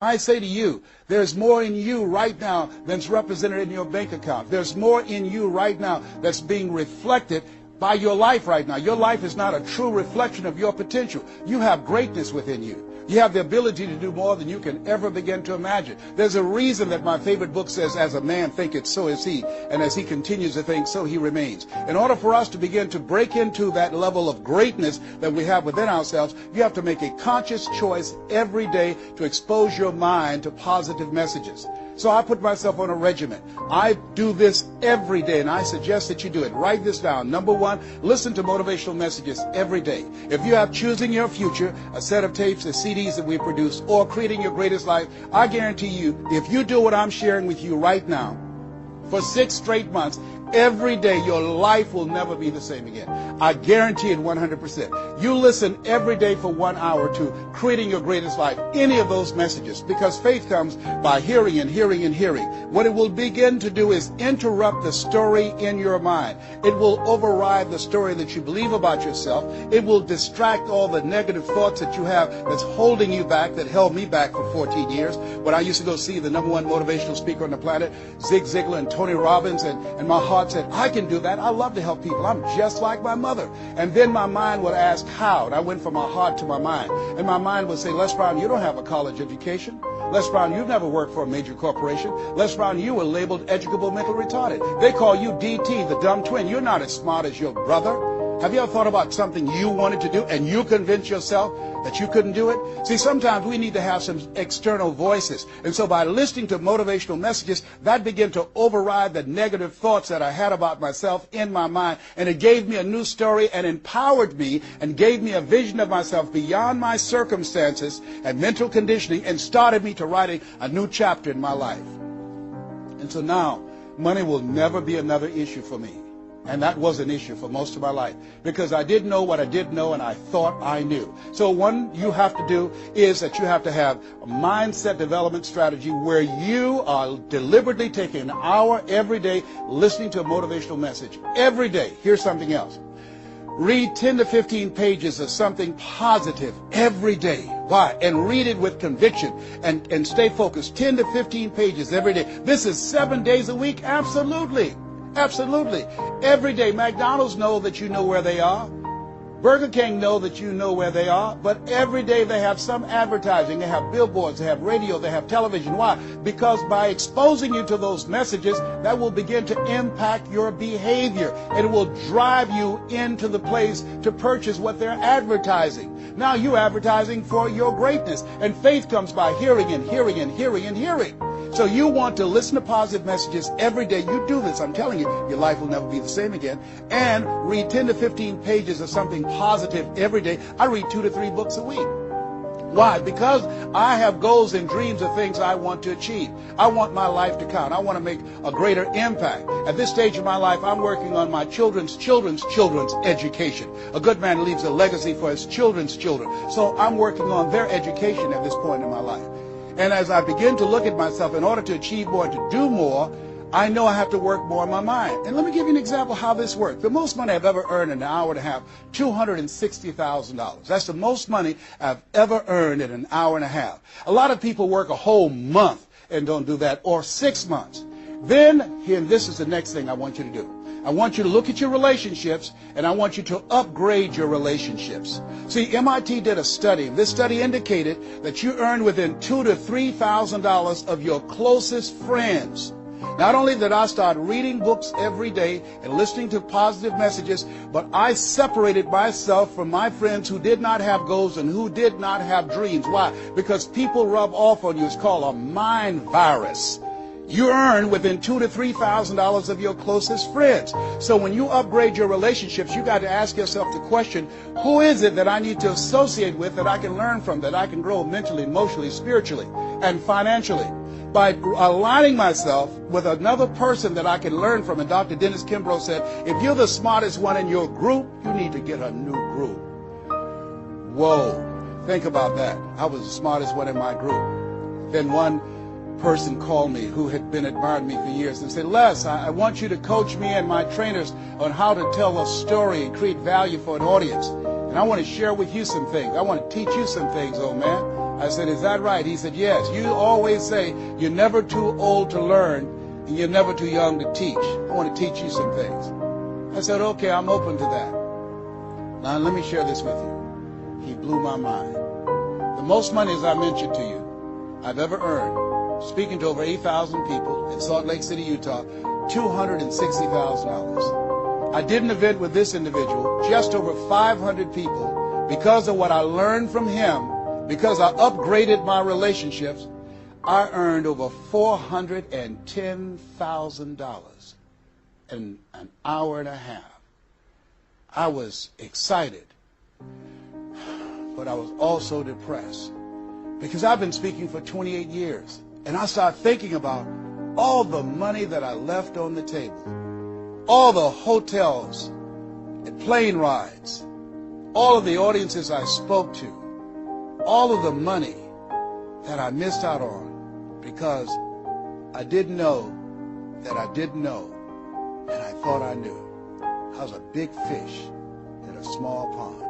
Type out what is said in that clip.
I say to you, there's more in you right now than's represented in your bank account. There's more in you right now that's being reflected by your life right now. Your life is not a true reflection of your potential. You have greatness within you. You have the ability to do more than you can ever begin to imagine. There's a reason that my favorite book says, as a man thinketh, so is he. And as he continues to think, so he remains. In order for us to begin to break into that level of greatness that we have within ourselves, you have to make a conscious choice every day to expose your mind to positive messages. So I put myself on a regimen. I do this every day, and I suggest that you do it. Write this down. Number one, listen to motivational messages every day. If you have Choosing Your Future, a set of tapes, a CDs that we produce, or Creating Your Greatest Life, I guarantee you, if you do what I'm sharing with you right now, for 6 straight months, every day, your life will never be the same again. I guarantee it 100%. You listen every day for 1 hour to Creating Your Greatest Life, any of those messages, because faith comes by hearing and hearing and hearing. What it will begin to do is interrupt the story in your mind. It will override the story that you believe about yourself. It will distract all the negative thoughts that you have that's holding you back, that held me back for 14 years. When I used to go see the #1 motivational speaker on the planet, Zig Ziglar and Tony Robbins, and my heart said, I can do that. I love to help people. I'm just like my mother. And then my mind would ask how. And I went from my heart to my mind. And my mind would say, Les Brown, you don't have a college education. Les Brown, you've never worked for a major corporation. Les Brown, you were labeled educable mental retarded. They call you DT, the dumb twin. You're not as smart as your brother. Have you ever thought about something you wanted to do and you convinced yourself that you couldn't do it? See, sometimes we need to have some external voices. And so by listening to motivational messages, that began to override the negative thoughts that I had about myself in my mind. And it gave me a new story and empowered me and gave me a vision of myself beyond my circumstances and mental conditioning and started me to writing a new chapter in my life. And so now, money will never be another issue for me. And that was an issue for most of my life because I didn't know what I didn't know and I thought I knew. So one you have to do is that you have to have a mindset development strategy where you are deliberately taking an hour every day listening to a motivational message. Every day. Here's something else. Read 10 to 15 pages of something positive every day. Why? And read it with conviction and stay focused. 10 to 15 pages every day. This is 7 days a week? Absolutely. Absolutely. Every day. McDonald's know that you know where they are. Burger King know that you know where they are. But every day they have some advertising. They have billboards. They have radio. They have television. Why? Because by exposing you to those messages, that will begin to impact your behavior. And it will drive you into the place to purchase what they're advertising. Now you're advertising for your greatness. And faith comes by hearing and hearing and hearing and hearing. So you want to listen to positive messages every day. You do this. I'm telling you, your life will never be the same again. And read 10 to 15 pages of something positive every day. I read 2 to 3 books a week. Why? Because I have goals and dreams of things I want to achieve. I want my life to count. I want to make a greater impact. At this stage of my life, I'm working on my children's education. A good man leaves a legacy for his children's children. So I'm working on their education at this point in my life. And as I begin to look at myself, in order to achieve more, to do more, I know I have to work more on my mind. And let me give you an example how this works. The most money I've ever earned in an hour and a half, $260,000. That's the most money I've ever earned in an hour and a half. A lot of people work a whole month and don't do that, or 6 months. Then, here, this is the next thing I want you to do. I want you to look at your relationships, and I want you to upgrade your relationships. See, MIT did a study. This study indicated that you earn within $2,000 to $3,000 of your closest friends. Not only did I start reading books every day and listening to positive messages, but I separated myself from my friends who did not have goals and who did not have dreams. Why? Because people rub off on you. It's called a mind virus. You earn within $2,000 to $3,000 of your closest friends. So when you upgrade your relationships, you got to ask yourself the question, who is it that I need to associate with, that I can learn from, that I can grow mentally, emotionally, spiritually, and financially? By aligning myself with another person that I can learn from. And Dr. Dennis Kimbrough said, if you're the smartest one in your group, you need to get a new group. Whoa, think about that. I was the smartest one in my group. Then one person called me who had been admiring me for years and said, Les, I want you to coach me and my trainers on how to tell a story and create value for an audience. And I want to share with you some things. I want to teach you some things, old man. I said, is that right? He said, yes. You always say you're never too old to learn and you're never too young to teach. I want to teach you some things. I said, okay, I'm open to that. Now, let me share this with you. He blew my mind. The most money, as I mentioned to you, I've ever earned, speaking to over 8,000 people in Salt Lake City, Utah, $260,000. I did an event with this individual, just over 500 people. Because of what I learned from him, because I upgraded my relationships, I earned over $410,000 in an hour and a half. I was excited, but I was also depressed because I've been speaking for 28 years. And I started thinking about all the money that I left on the table, all the hotels and plane rides, all of the audiences I spoke to, all of the money that I missed out on because I didn't know that I didn't know, and I thought I knew. I was a big fish in a small pond.